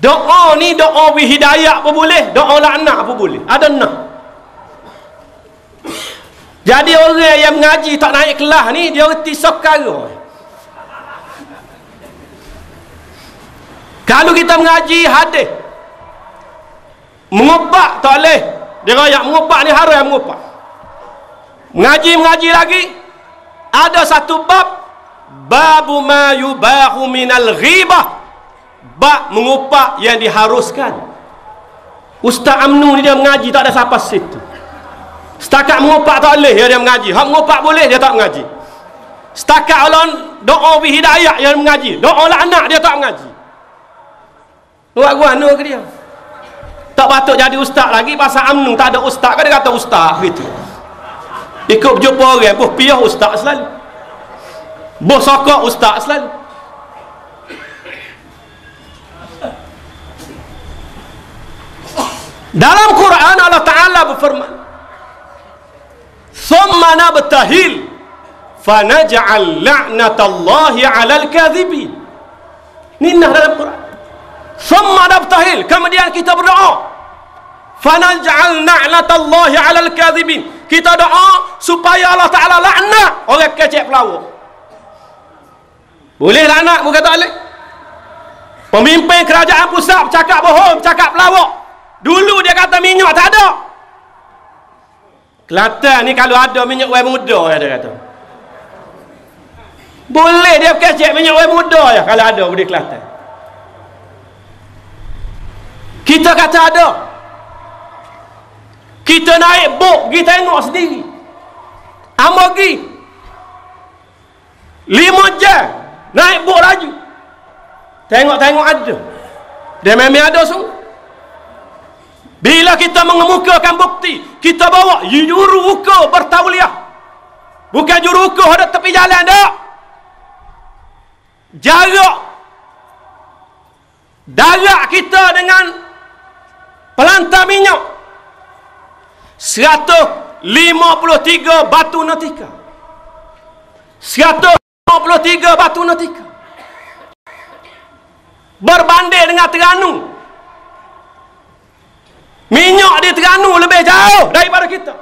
Doa ni doa bi hidayah pun boleh, doa laknat pun boleh. Ada nah. Jadi orang yang mengaji tak naik kelas ni, dia reti sekara. Kalau kita mengaji hadis, mengupak tak boleh. Dia rakyat mengupak ni haram mengupak. Mengaji lagi, ada satu bab, babu ma yubahu minal ghibah, bab mengupak yang diharuskan. Ustaz Amnu ni dia mengaji tak ada siapa situ. Setakat mengupak tak boleh dia mengaji. Hak mengupak boleh dia tak mengaji. Setakat Allah doa bi hidayah yang mengaji, doa laknat dia tak mengaji. Buat guna ke dia? Tak patut jadi ustaz lagi pasal Amnu tak ada ustaz kan dia kata ustaz gitu. Ikut jumpa orang boh piah ustaz selalu. Boh sokok ustaz selalu. Dalam Quran Allah Ta'ala berfirman, "Thumma nabtahil fanaj'al la'natallahi 'alal kadhibin." Ini dalam Quran. Thumma nabtahil, kemudian kita berdoa, fanaj'al la'natallahi 'alal kadhibin. Kita doa supaya Allah Ta'ala laknat orang kecek pelawak. Boleh laknat, bukan tak boleh. Pemimpin kerajaan pusat cakap bohong, cakap pelawak. Dulu dia kata minyak tak ada. Kelantan ni kalau ada minyak wai muda ya, dia kata. Boleh dia kecek minyak wai muda ya kalau ada di Kelantan. Kita kata ada. Kita naik bot, kita tengok sendiri. Amagi 5 jam naik bot laju. Tengok-tengok ada. Dia memang ada semua. Bila kita mengemukakan bukti, kita bawa juru ukur bertauliah. Bukan juru ukur ada tepi jalan tak. Jarak darat kita dengan pelantar minyak 153 batu nautika. 153 batu nautika. Berbanding dengan Terengganu. Minyak di Terengganu lebih jauh daripada kita.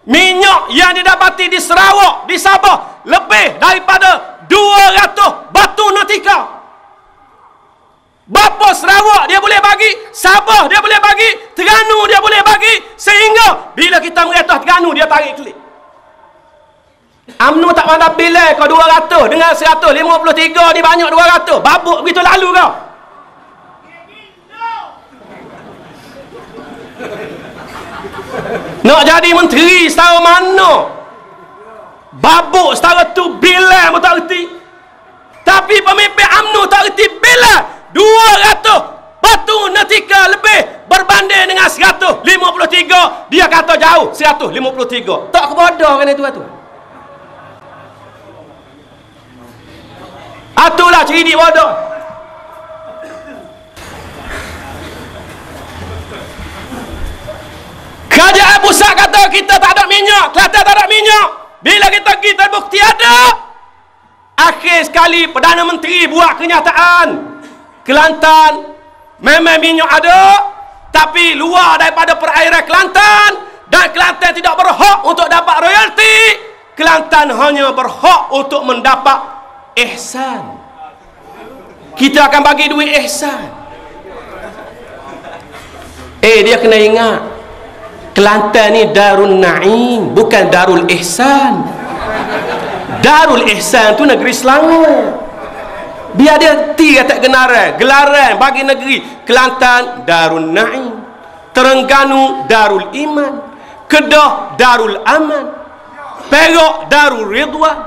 Minyak yang didapati di Sarawak, di Sabah lebih daripada 200 batu nautika. Bapa Sarawak dia boleh bagi, Sabah dia boleh bagi, Terengganu dia boleh bagi, sehingga bila kita mengatas Terengganu dia tarik klik. UMNO tak pandai pilih kau 200 dengan 153 ni banyak 200. Babuk begitu lalu kau. Nak jadi menteri setara mana? Babuk setara tu bila pun tak reti. Tapi pemimpin UMNO tak reti bila 200 batu nautika lebih berbanding dengan 153. Dia kata jauh 153. Tak kebodoh kan itu tu. Itulah cerdik bodoh. Kerajaan pusat kata kita tak ada minyak, Kelantan tak ada minyak. Bila kita bukti ada. Akhir sekali Perdana Menteri buat kenyataan. Kelantan memang minyak ada, tapi luar daripada perairan Kelantan, dan Kelantan tidak berhak untuk dapat royalti. Kelantan hanya berhak untuk mendapat ihsan. Kita akan bagi duit ihsan. Dia kena ingat, Kelantan ni Darul Naim, bukan Darul Ihsan. Darul Ihsan tu negeri Selangor. Biar dia kata gelaran bagi negeri. Kelantan Darul Naim, Terengganu Darul Iman, Kedah Darul Aman, Perak Darul Ridwan,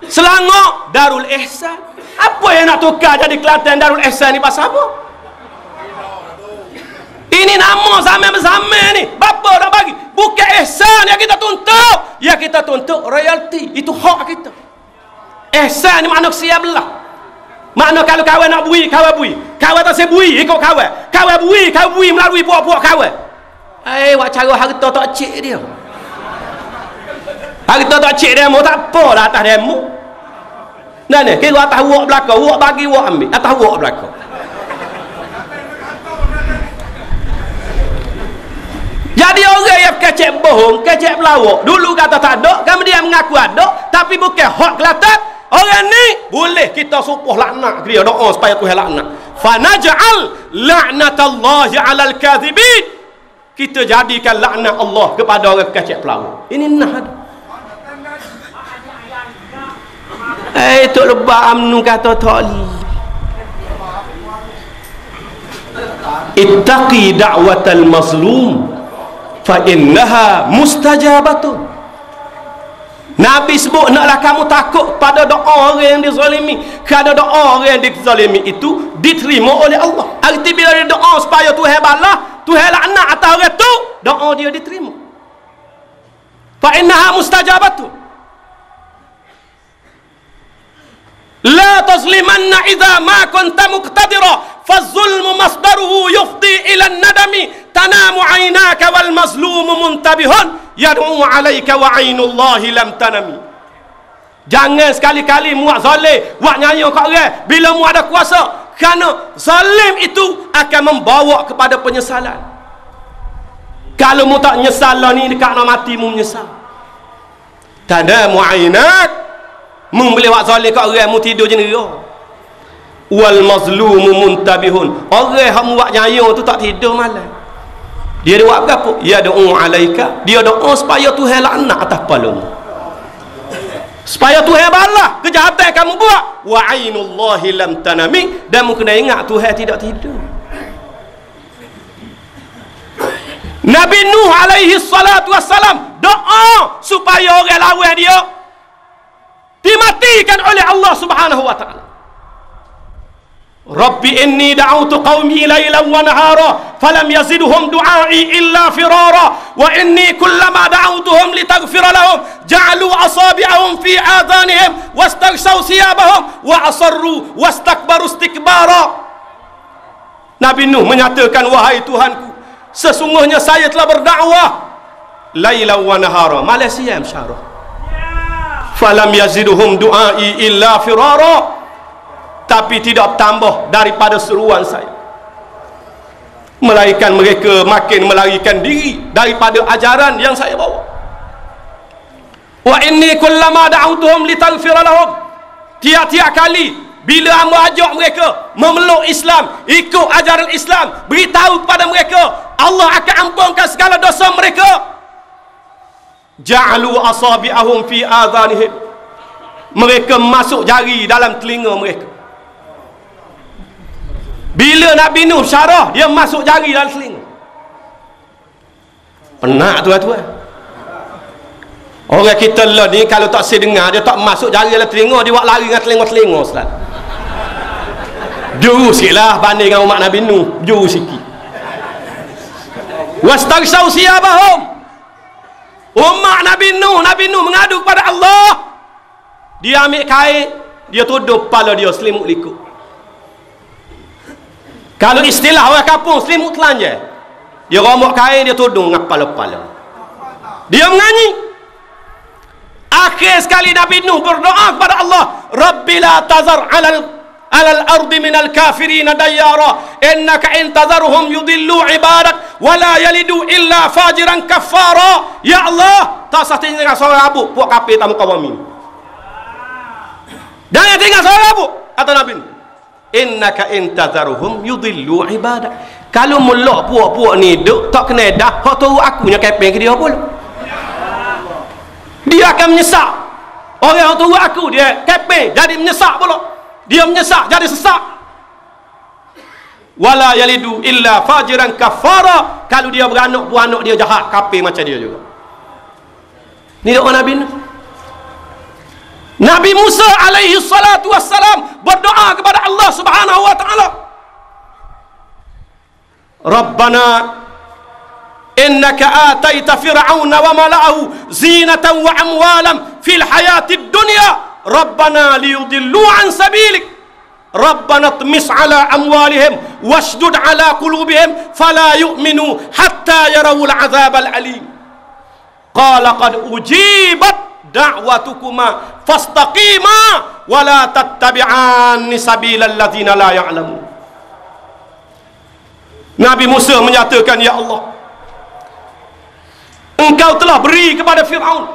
Selangor Darul Ihsan. Apa yang nak tukar jadi Kelantan Darul Ihsan ni pasal apa? Ini nama zaman bersama ni. Bapa dah bagi. Bukan ihsan yang kita tuntut. Yang kita tuntut royalti. Itu hak kita. Ihsan ni makna kesia belah. Makna kalau kawan nak bui, kawan bui. Kawan tak saya bui, ikut kawan. Kawan bui melalui puak-puak kawan. Wak cara harta tak cik dia. Harta tak cik dia mau tak apa lah atas demo. Nah ni, kira atas wak belakang. Wak bagi, wak ambil. Atas wak belakang. Jadi orang yang kecek bohong, kecek pelawak, dulu kata tak ada, kemudian mengaku ada, tapi bukan hak Kelantan. Orang ni boleh kita supuh laknat dia, doa supaya Tuhan laknat. Fa naj'al la'natallahi 'alal kadhibin. Kita jadikan laknat Allah kepada orang kecek pelawak. Ini nah. Tok lebah amnu kata tali. Ittaqi da'watal mazlum fa innaha mustajabatun. Nabi sebut, naklah kamu takut pada doa orang yang dizalimi. Kerana doa orang yang dizalimi itu diterima oleh Allah. Arti bila dia doa supaya Tuhan balas, Tuhan laknat atas orang tu, doa dia diterima. Fa innaha mustajabatun. La tazlimanna idza ma kunta muqtadira faz-zulmu masdaruhu yufdi ila an-nadami tanamu 'aynaka wal mazlumu muntabihun yad'u 'alaika wa 'ainullahi lam tanami. Jangan sekali-kali muak zalim, buat nyanyi kat orang bila mu ada kuasa, kerana zalim itu akan membawa kepada penyesalan. Kalau mu tak nyesal lah ni, dekat nak mati mu menyesal. Tanamu 'ainak, mu boleh buat zalim kat orang, mu tidur je neria. Wal mazlumu muntabihun, orang yang buat nyayung tu tak tidur malam. Dia buat apa? Ya doa alaika, dia doa supaya Tuhan laknat atas kepala mu, supaya Tuhan balas kejahatan yang kamu buat. Wa ainullahi lam tanami, dan mu kena ingat Tuhan tidak tidur. Nabi Nuh alaihi salatu wassalam doa supaya orang lawan dia dimatikan oleh Allah Subhanahu wa taala. Rabbi inni da'utu qaumi laylan wa nahara falam yazidhum du'ai illa firara wa inni kullama da'utuhum litaghfira lahum ja'alu asabi'ahum fi adhanihim wastaghshaw thiyabahum wa asarru wastakbaru istikbara. Nabi Nuh menyatakan, wahai Tuhanku, sesungguhnya saya telah berdakwah laylan wa nahara, malam siang syarah, falam yazidhum du'ai illa firara, tapi tidak tambah daripada seruan saya, melainkan mereka makin melarikan diri daripada ajaran yang saya bawa. Wa inni kullama da'utuhum litaghfira lahum, tiap-tiap kali bila hamba ajak mereka memeluk Islam, ikut ajaran Islam, beritahu kepada mereka Allah akan ampunkan segala dosa mereka, ja'alu asabi'ahum fi adhanihim, mereka masuk jari dalam telinga mereka. Bila Nabi Nuh syarah, dia masuk jari dalam telinga. Penat tuan-tuan. Orang kita lah ni kalau tak sedengar, dia tak masuk jari dalam telinga, dia buat lari dengan telinga-telinga Ustaz. Juru sikit lah banding dengan umat Nabi Nuh, juru sikit. Wastaghshaw thiyabahum, umat Nabi Nuh mengadu kepada Allah. Dia ambil kain, dia tuduh kepala dia, selimut likut. Kalau istilah orang kampung, selimut telanjang. Dia romok kain, dia tudung dengan kepala-kepala. Dia menyanyi. Akhir sekali Nabi Nuh berdoa kepada Allah, Rabbi la tazar alal ardi minal kafirina dayyara innaka in tazarhum yudillu ibadak wa la yalidu illa fajiran kaffara. Ya Allah, tak sah tinggal seorang abuk puak kafir tamu kawamin. Jangan tinggal seorang abuk, kata Nabi Nuh. Innaka intazarhum yudillu ibadak. Kalau mulak puak-puak ni duk tak kena dah, hak tu akunya kepeng ke dia pula. Dia akan menyesak. Orang tu aku dia kepeng jadi menyesak pula. Dia menyesak jadi sesak. Wala yalidu illa fajiran kafara. Kalau dia beranak, puanak dia jahat, kafir macam dia juga. Ni doa Nabi Nuh. Nabi Musa alaihi salatu wassalam berdoa kepada Allah Subhanahu wa taala, Rabbana innaka ataita fir'auna wa mala'ahu zinatan wa amwalan fil hayatid dunya rabbana liyudillu an sabilik rabbana tmis ala amwalihim washdud ala qulubihim fala yu'minu hatta yarawul azabal alim. Qala qad ujibat da'watukuma fastaqima wala tattabi'anni sabilal ladzina la ya'lamun. Nabi Musa menyatakan, ya Allah, engkau telah beri kepada Fir'aun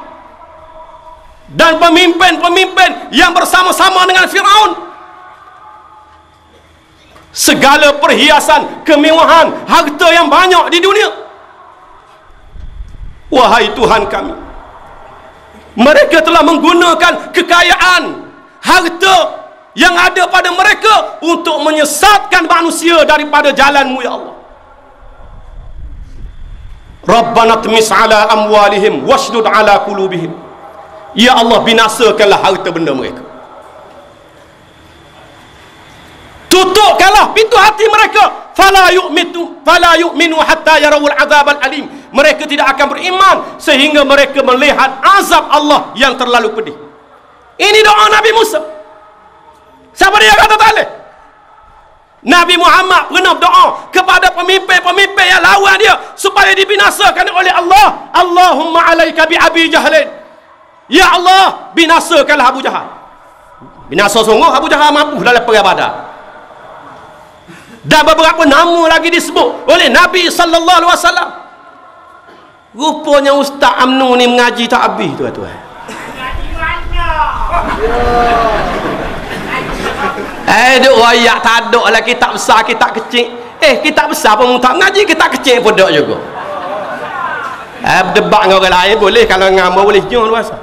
dan pemimpin-pemimpin yang bersama-sama dengan Fir'aun segala perhiasan, kemewahan, harta yang banyak di dunia. Wahai Tuhan kami, mereka telah menggunakan kekayaan, harta yang ada pada mereka untuk menyesatkan manusia daripada jalan-Mu, ya Allah. Rabbana tmis ala amwalihim washdud ala qulubihim. Ya Allah, binasakanlah harta benda mereka, tutupkanlah pintu hati mereka, fala yu'minu hatta yarawul azabal alim. Mereka tidak akan beriman sehingga mereka melihat azab Allah yang terlalu pedih. Ini doa Nabi Musa. Siapa dia kata tak boleh? Nabi Muhammad pernah berdoa kepada pemimpin-pemimpin yang lawan dia supaya dibinasakan oleh Allah. Allahumma alaika bi Abi Jahlin. Ya Allah, binasakanlah Abu Jahal. Binasa sungguh Abu Jahal mampu dalam perang Badar. Dan beberapa nama lagi disebut oleh Nabi sallallahu alaihi wasallam. Rupanya Ustaz UMNO ni mengaji tak habis, tuan-tuan. Mengaji banyak. Duk royak tak ada lah kitab besar, kitab kecil. Kitab besar pun tak mengaji, kitab kecil pun tak juga. Berdebat dengan orang lain boleh, kalau ngama boleh jom luasa.